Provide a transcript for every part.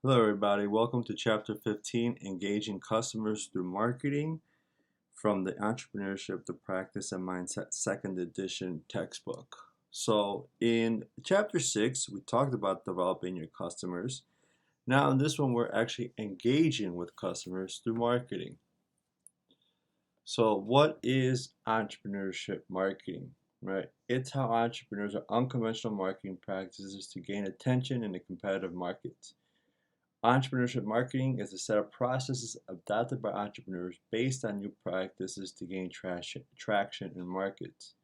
Hello, everybody. Welcome to Chapter 15 Engaging Customers Through Marketing from the Entrepreneurship, the Practice, and Mindset Second Edition textbook. So, in Chapter 6, we talked about developing your customers. Now, in this one, we're actually engaging with customers through marketing. So, what is entrepreneurship marketing? Right? It's how entrepreneurs are unconventional marketing practices to gain attention in a competitive market. Entrepreneurship marketing is a set of processes adopted by entrepreneurs based on new practices to gain traction in markets.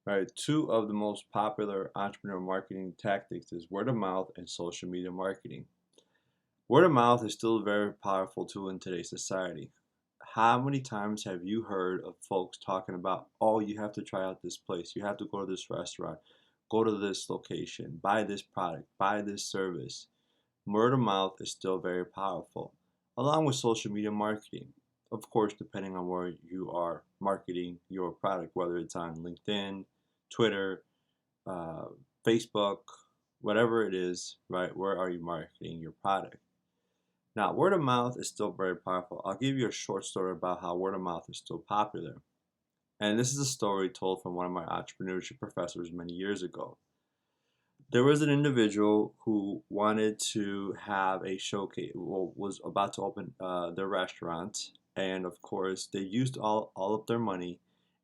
Right, two of the most popular entrepreneur marketing tactics is word of mouth and social media marketing. Word of mouth is still a very powerful tool in today's society. How many times have you heard of folks talking about, oh, you have to try out this place, you have to go to this restaurant, go to this location, buy this product, buy this service? Word of mouth is still very powerful, along with social media marketing. Of course, depending on where you are marketing your product, whether it's on LinkedIn, Twitter, uh, Facebook, whatever it is, right? Where are you marketing your product? Now, word of mouth is still very powerful. I'll give you a short story about how word of mouth is still popular. And this is a story told from one of my entrepreneurship professors many years ago. There was an individual who wanted to have a showcase, well, was about to open their restaurant, and of course, they used all of their money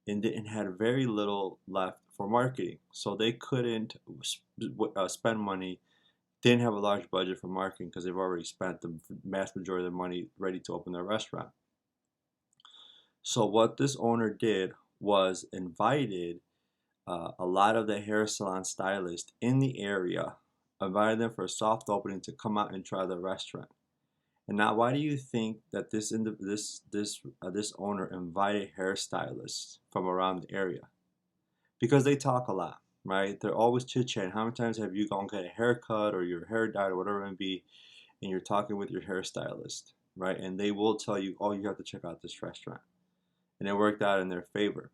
and had very little left for marketing. So they couldn't spend money, didn't have a large budget for marketing because they've already spent the vast majority of their money ready to open their restaurant. So what this owner did was invited a lot of the hair salon stylists in the area, invited them for a soft opening to come out and try the restaurant. And now, why do you think that this owner invited hairstylists from around the area? Because they talk a lot, right? They're always chit chatting. How many times have you gone get a haircut or your hair dyed or whatever it may be, and you're talking with your hairstylist, right? And they will tell you, oh, you have to check out this restaurant, and it worked out in their favor.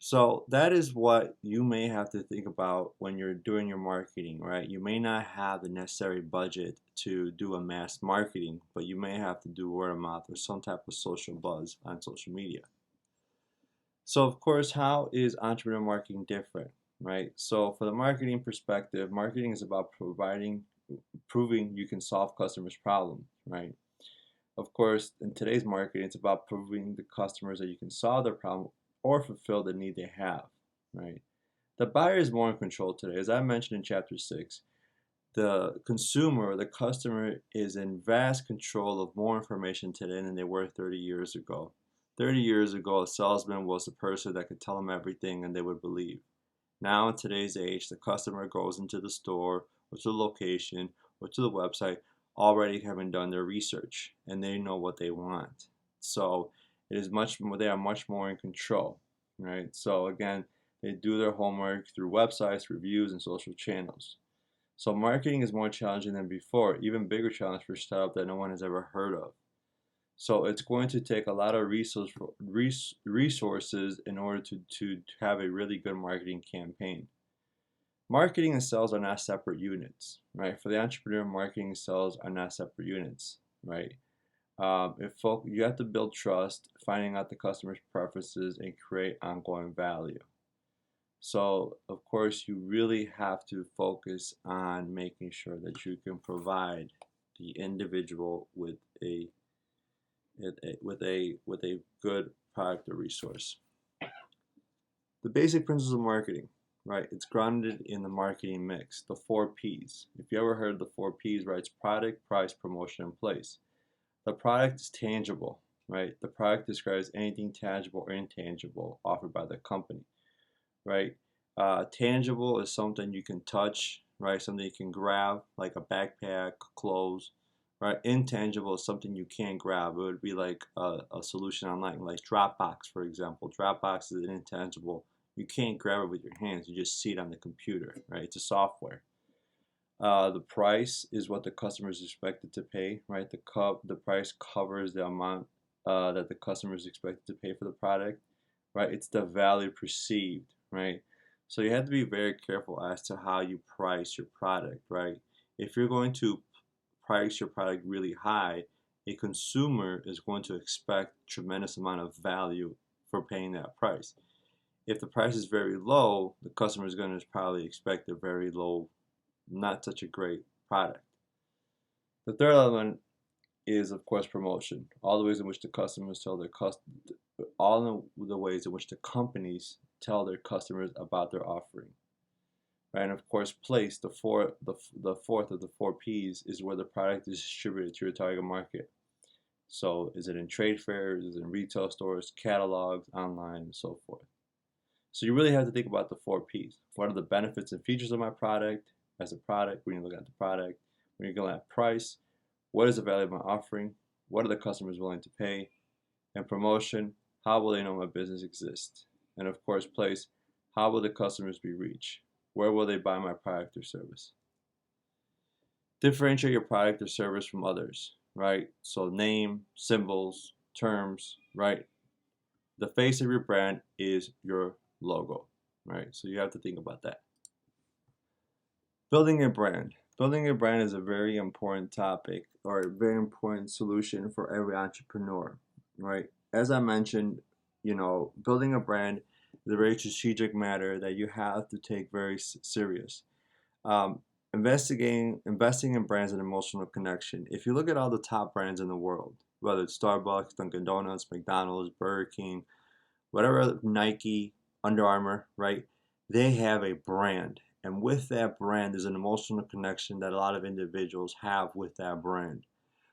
So that is what you may have to think about when you're doing your marketing, right? You may not have the necessary budget to do a mass marketing, but you may have to do word of mouth or some type of social buzz on social media. So of course, how is entrepreneur marketing different, right? So for the marketing perspective, marketing is about proving you can solve customers' problems, right? Of course, in today's marketing, it's about proving the customers that you can solve their problem or fulfill the need they have, right? The buyer is more in control today. As I mentioned in chapter 6, the consumer, the customer is in vast control of more information today than they were 30 years ago. 30 years ago, a salesman was a person that could tell them everything and they would believe. Now, in today's age, the customer goes into the store or to the location or to the website already having done their research and they know what they want. So it is much more, they are much more in control, right? So again, they do their homework through websites, reviews, and social channels. So marketing is more challenging than before, even bigger challenge for startup that no one has ever heard of. So it's going to take a lot of resources in order to have a really good marketing campaign. Marketing and sales are not separate units, right? For the entrepreneur, marketing and sales are not separate units, right? You have to build trust, finding out the customer's preferences, and create ongoing value. So, of course, you really have to focus on making sure that you can provide the individual with a good product or resource. The basic principles of marketing, right? It's grounded in the marketing mix, the 4 P's. If you ever heard of the 4 P's, right? It's product, price, promotion, and place. The product is tangible, right? The product describes anything tangible or intangible offered by the company, right? Tangible is something you can touch, right? Something you can grab, like a backpack, clothes, right? Intangible is something you can't grab. It would be like a solution online, like Dropbox, for example. Dropbox is an intangible. You can't grab it with your hands. You just see it on the computer, right? It's a software. The price is what the customer is expected to pay, right? The price covers the amount that the customer is expected to pay for the product, right? It's the value perceived, right? So you have to be very careful as to how you price your product, right? If you're going to price your product really high, a consumer is going to expect tremendous amount of value for paying that price. If the price is very low, the customer is going to probably expect a very low, not such a great product. The third element is, of course, promotion. All the ways in which the customers tell their all the ways in which the companies tell their customers about their offering. Right? And of course, place, the fourth of the four P's, is where the product is distributed to your target market. So is it in trade fairs, is it in retail stores, catalogs, online, and so forth. So you really have to think about the four P's. What are the benefits and features of my product as a product when you look at the product? When you're looking at price, what is the value of my offering? What are the customers willing to pay? And promotion, how will they know my business exists? And of course, place, how will the customers be reached? Where will they buy my product or service? Differentiate your product or service from others, right? So name, symbols, terms, right? The face of your brand is your logo, right? So you have to think about that. Building a brand. Building a brand is a very important topic, or a very important solution for every entrepreneur, right? As I mentioned, building a brand is a very strategic matter that you have to take very serious. Investing in brands and emotional connection. If you look at all the top brands in the world, whether it's Starbucks, Dunkin' Donuts, McDonald's, Burger King, whatever, Nike, Under Armour, right? They have a brand. And with that brand, there's an emotional connection that a lot of individuals have with that brand.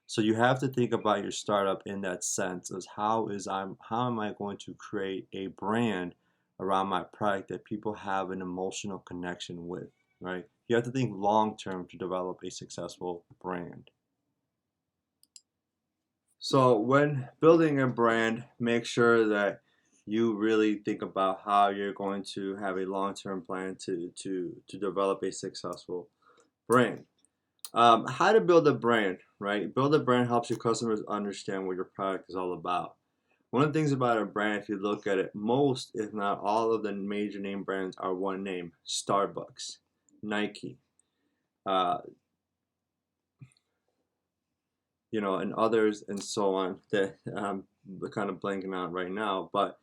So you have to think about your startup in that sense as how am I going to create a brand around my product that people have an emotional connection with, right? You have to think long term to develop a successful brand. So when building a brand, make sure that you really think about how you're going to have a long-term plan to develop a successful brand. How to build a brand, right? Build a brand helps your customers understand what your product is all about. One of the things about a brand, if you look at it, most, if not all of the major name brands are one name: Starbucks, Nike, and others and so on that I'm kind of blanking out right now, but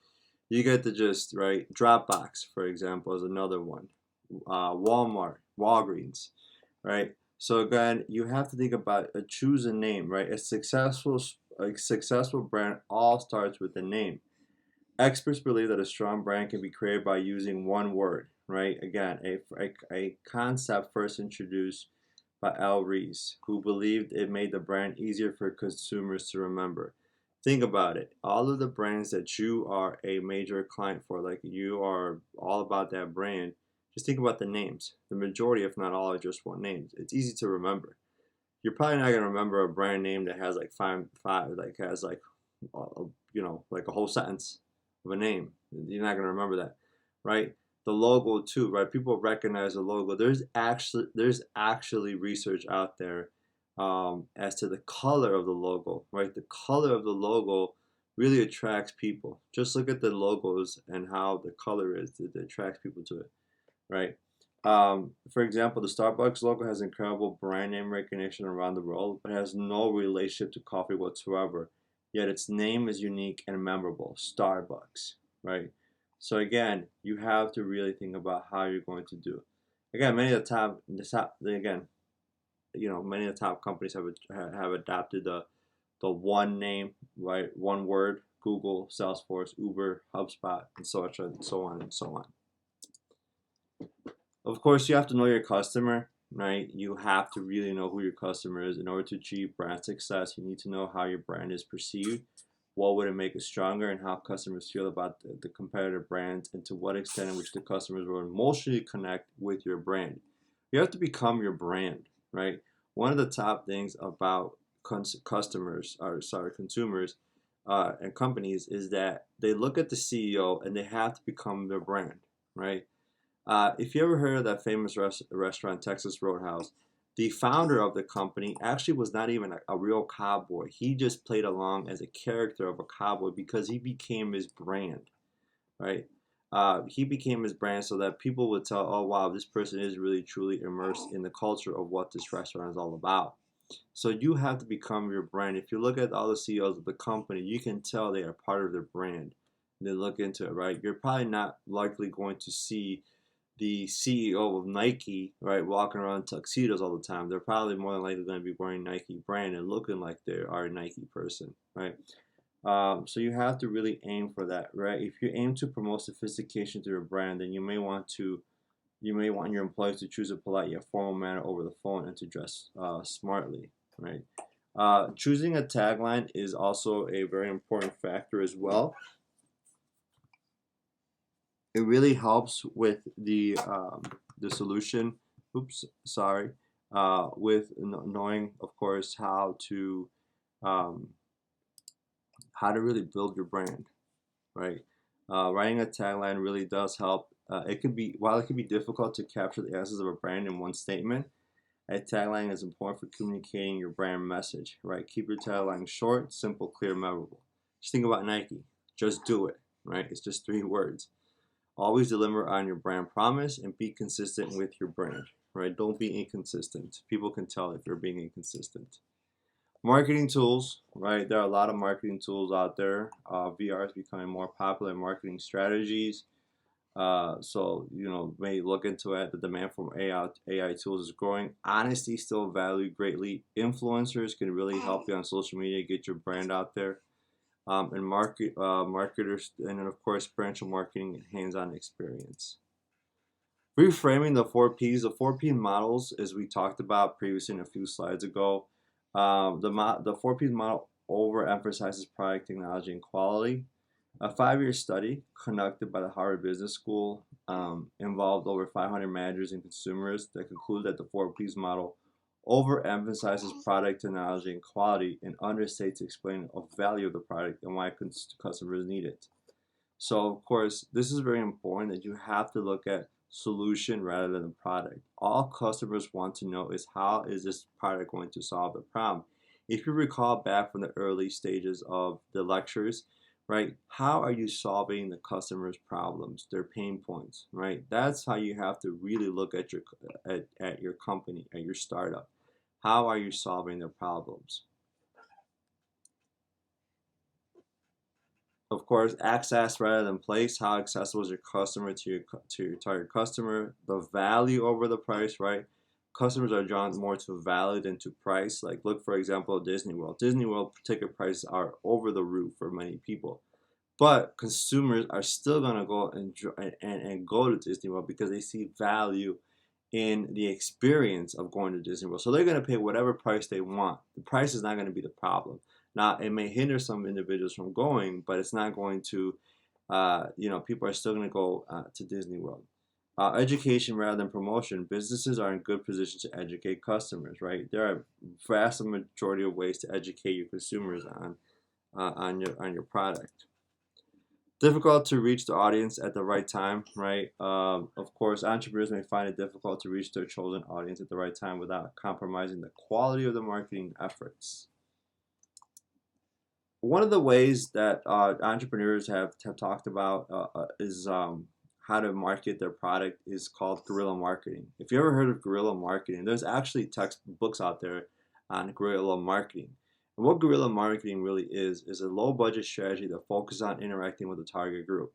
you get the gist, right? Dropbox, for example, is another one. Walmart, Walgreens, right? So again, you have to think about choose a name, right? A successful brand all starts with a name. Experts believe that a strong brand can be created by using one word, right? Again, a concept first introduced by Al Rees, who believed it made the brand easier for consumers to remember. Think about it. All of the brands that you are a major client for, like you are all about that brand, just think about the names. The majority, if not all, are just one names. It's easy to remember. You're probably not gonna remember a brand name that has like like a whole sentence of a name. You're not gonna remember that, right? The logo too, right? People recognize the logo. There's actually research out there as to the color of the logo, right? The color of the logo really attracts people. Just look at the logos and how the color is. It attracts people to it, right? For example, the Starbucks logo has incredible brand name recognition around the world, but has no relationship to coffee whatsoever. Yet its name is unique and memorable, Starbucks, right? So again, you have to really think about how you're going to do. Again, many of the top companies have adopted the one name, right? One word: Google, Salesforce, Uber, HubSpot, and so on and so on. Of course, you have to know your customer, right? You have to really know who your customer is. In order to achieve brand success, you need to know how your brand is perceived, what would it make it stronger, and how customers feel about the competitor brands, and to what extent in which the customers will emotionally connect with your brand. You have to become your brand, right? One of the top things about consumers and companies is that they look at the CEO and they have to become their brand, right? If you ever heard of that famous restaurant, Texas Roadhouse, the founder of the company actually was not even a real cowboy. He just played along as a character of a cowboy because he became his brand, right? He became his brand so that people would tell, oh wow, this person is really truly immersed in the culture of what this restaurant is all about. So you have to become your brand. If you look at all the CEOs of the company, you can tell they are part of their brand. They look into it, right? You're probably not likely going to see the CEO of Nike, right, walking around in tuxedos all the time. They're probably more than likely going to be wearing Nike brand and looking like they are a Nike person, right? So you have to really aim for that, right? If you aim to promote sophistication through your brand, then you may want your employees to choose a polite yet formal manner over the phone and to dress smartly, right? Choosing a tagline is also a very important factor as well. It really helps with the solution. Oops, sorry. With knowing, of course, um, how to really build your brand, right? Writing a tagline really does help. It can be while it can be difficult to capture the essence of a brand in one statement. A tagline is important for communicating your brand message, right? Keep your tagline short, simple, clear, memorable. Just think about Nike. Just do it, right? It's just 3 words. Always deliver on your brand promise and be consistent with your brand, right? Don't be inconsistent. People can tell if you're being inconsistent. Marketing tools, right? There are a lot of marketing tools out there. VR is becoming more popular in marketing strategies. So, may look into it. The demand for AI tools is growing. Honesty still valued greatly. Influencers can really help you on social media, get your brand out there. And marketers, and then of course, experiential marketing and hands-on experience. Reframing the 4Ps. The 4P models, as we talked about previously in a few slides ago, the 4Ps model overemphasizes product, technology, and quality. A 5-year study conducted by the Harvard Business School involved over 500 managers and consumers that concluded that the 4Ps model overemphasizes product, technology, and quality and understates the explaining of value of the product and why customers need it. So, of course, this is very important that you have to look at solution rather than the product. All customers want to know is how is this product going to solve the problem. If you recall back from the early stages of the lectures, right, how are you solving the customer's problems, their pain points, right? That's how you have to really look at your company, at your startup. How are you solving their problems? Of course, access rather than place. How accessible is your customer to your target customer? The value over the price, right? Customers are drawn more to value than to price. Like, look for example, Disney World. Disney World ticket prices are over the roof for many people, but consumers are still gonna go and go to Disney World because they see value in the experience of going to Disney World. So they're going to pay whatever price they want. The price is not going to be the problem. Now, it may hinder some individuals from going, but it's not going to, people are still going to go to Disney World. Education rather than promotion. Businesses are in good position to educate customers, right? There are vast majority of ways to educate your consumers on your product. Difficult to reach the audience at the right time, right? Of course, entrepreneurs may find it difficult to reach their chosen audience at the right time without compromising the quality of the marketing efforts. One of the ways that entrepreneurs have talked about is how to market their product is called guerrilla marketing. If you ever heard of guerrilla marketing, there's actually textbooks out there on guerrilla marketing. And what guerrilla marketing really is a low budget strategy that focuses on interacting with the target group.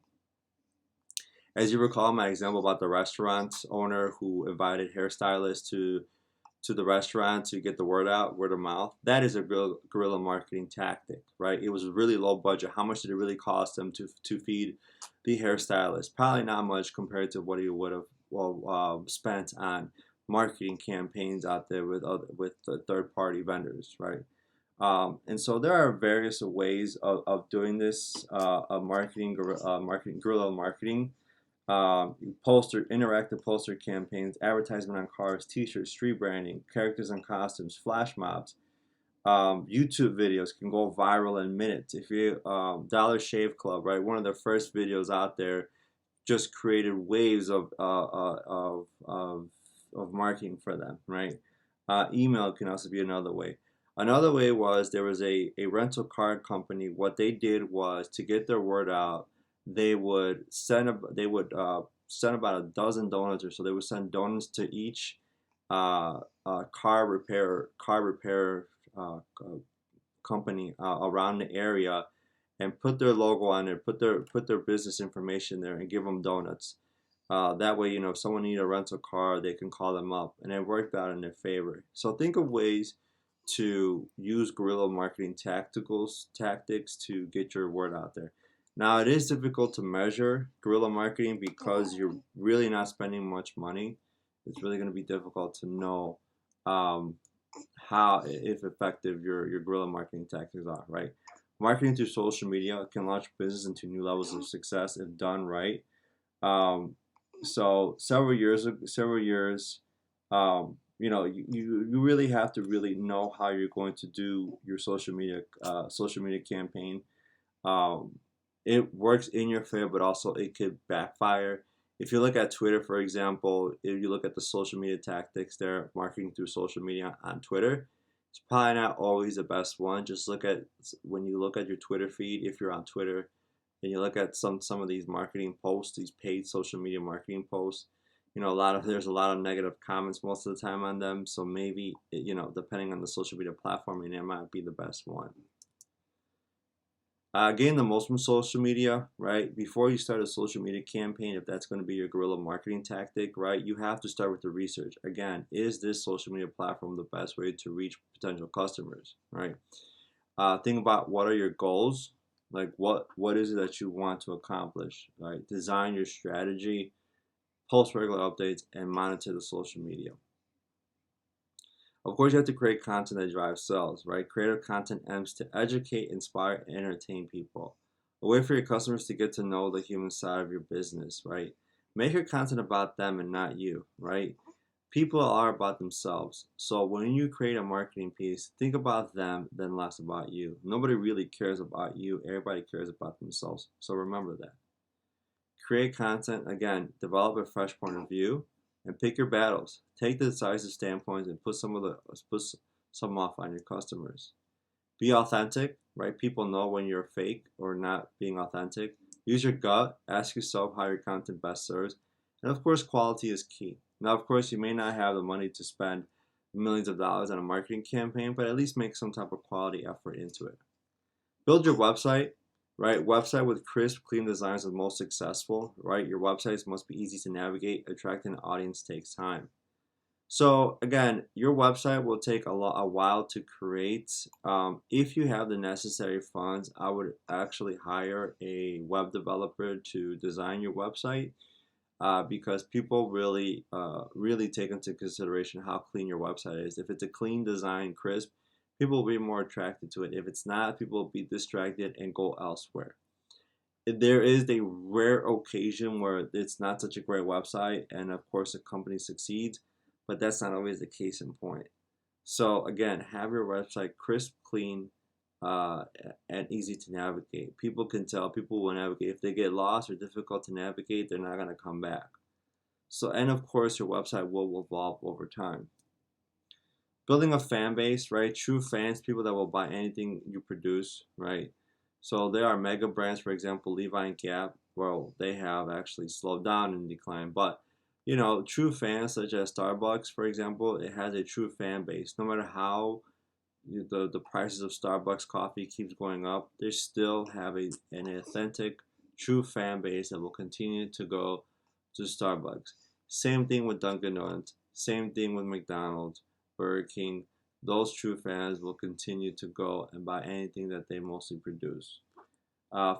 As you recall my example about the restaurant owner who invited hairstylists to the restaurant to get the word out, word of mouth, that is a guerrilla marketing tactic, right? It was really low budget. How much did it really cost them to feed the hairstylist? Probably not much compared to what he would have spent on marketing campaigns out there with the third-party vendors, right? And so there are various ways of doing this marketing guerrilla marketing. Interactive poster campaigns, advertisement on cars, t-shirts, street branding, characters and costumes, flash mobs. YouTube videos can go viral in minutes. If you Dollar Shave Club, right, one of the first videos out there, just created waves of marketing for them, right? Email can also be another way. Another way was there was a rental car company. What they did was to get their word out, they would send about a dozen donuts or so. They would send donuts to each car repair uh, company around the area, and put their logo on there, put their business information there, and give them donuts. That way, if someone needs a rental car, they can call them up, and it worked out in their favor. So think of ways to use guerrilla marketing tactics to get your word out there. Now, it is difficult to measure guerrilla marketing because you're really not spending much money. It's really going to be difficult to know um, how, if effective your guerrilla marketing tactics are, right? Marketing through social media can launch business into new levels of success if done right. Um, so several years, you really have to really know how you're going to do your social media campaign. Um, it works in your favor, but also it could backfire. If you look at Twitter, for example, if you look at the social media tactics there, marketing through social media on Twitter, it's probably not always the best one. Just look at when you look at your Twitter feed, if you're on Twitter, and you look at some of these marketing posts, these paid social media marketing posts, there's a lot of negative comments most of the time on them. So maybe depending on the social media platform, it might be the best one. Gain the most from social media, right? Before you start a social media campaign, if that's going to be your guerrilla marketing tactic, right, you have to start with the research. Again, is this social media platform the best way to reach potential customers, right? Think about what are your goals, like what is it that you want to accomplish, right? Design your strategy, post regular updates, and monitor the social media. Of course, you have to create content that drives sales, right? Creative content aims to educate, inspire, and entertain people. A way for your customers to get to know the human side of your business, right? Make your content about them and not you, right? People are about themselves. So when you create a marketing piece, think about them, then less about you. Nobody really cares about you. Everybody cares about themselves. So remember that. Create content, again, develop a fresh point of view, and pick your battles. Take the decisive standpoints and put some off on your customers. Be authentic, right? People know when you're fake or not being authentic. Use your gut. Ask yourself how your content best serves. And of course, quality is key. Now, of course, you may not have the money to spend millions of dollars on a marketing campaign, but at least make some type of quality effort into it. Build your website, right? Website with crisp, clean designs is most successful, right? Your websites must be easy to navigate. Attracting an audience takes time. So again, your website will take a while to create. If you have the necessary funds, I would actually hire a web developer to design your website because people really take into consideration how clean your website is. If it's a clean design, crisp, people will be more attracted to it. If it's not, people will be distracted and go elsewhere. There is a rare occasion where it's not such a great website, and of course, the company succeeds, but that's not always the case in point. So again, have your website crisp, clean, uh, and easy to navigate. People can tell, people will navigate. If they get lost or difficult to navigate, they're not going to come back. So, and of course, your website will evolve over time. Building a fan base, right? True fans, people that will buy anything you produce, right? So there are mega brands, for example, Levi and Gap. Well, they have actually slowed down and declined, but true fans such as Starbucks, for example, it has a true fan base. No matter how the prices of Starbucks coffee keeps going up, they still have an authentic, true fan base that will continue to go to Starbucks. Same thing with Dunkin' Donuts. Same thing with McDonald's, Burger King. Those true fans will continue to go and buy anything that they mostly produce.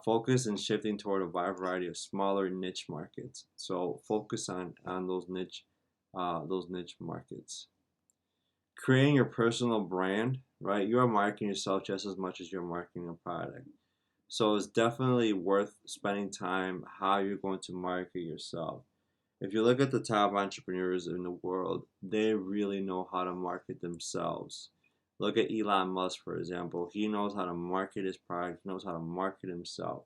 Focus and shifting toward a wide variety of smaller niche markets. So focus on those niche markets. Creating your personal brand, right? You are marketing yourself just as much as you're marketing a product. So it's definitely worth spending time how you're going to market yourself. If you look at the top entrepreneurs in the world, they really know how to market themselves. Look at Elon Musk, for example. He knows how to market his product, he knows how to market himself.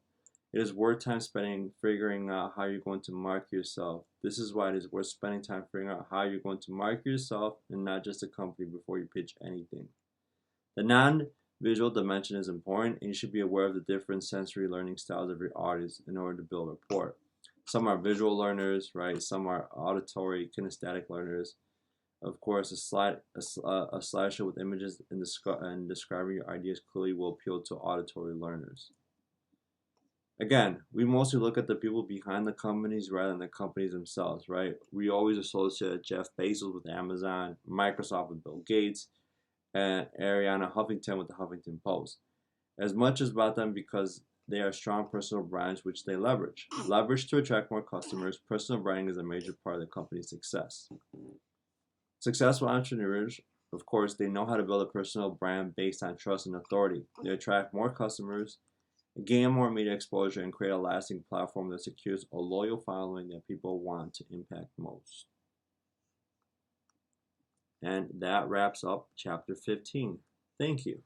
It is worth time spending figuring out how you're going to market yourself. This is why it is worth spending time figuring out how you're going to market yourself and not just a company before you pitch anything. The non-visual dimension is important, and you should be aware of the different sensory learning styles of your audience in order to build rapport. Some are visual learners, right? Some are auditory, kinesthetic learners. Of course, a slideshow with images and describing your ideas clearly will appeal to auditory learners. Again, we mostly look at the people behind the companies rather than the companies themselves, right? We always associate Jeff Bezos with Amazon, Microsoft with Bill Gates, and Ariana Huffington with the Huffington Post. As much as about them because they are strong personal brands which they leverage. Leverage to attract more customers, personal branding is a major part of the company's success. Successful entrepreneurs, of course, they know how to build a personal brand based on trust and authority. They attract more customers, gain more media exposure, and create a lasting platform that secures a loyal following that people want to impact most. And that wraps up chapter 15. Thank you.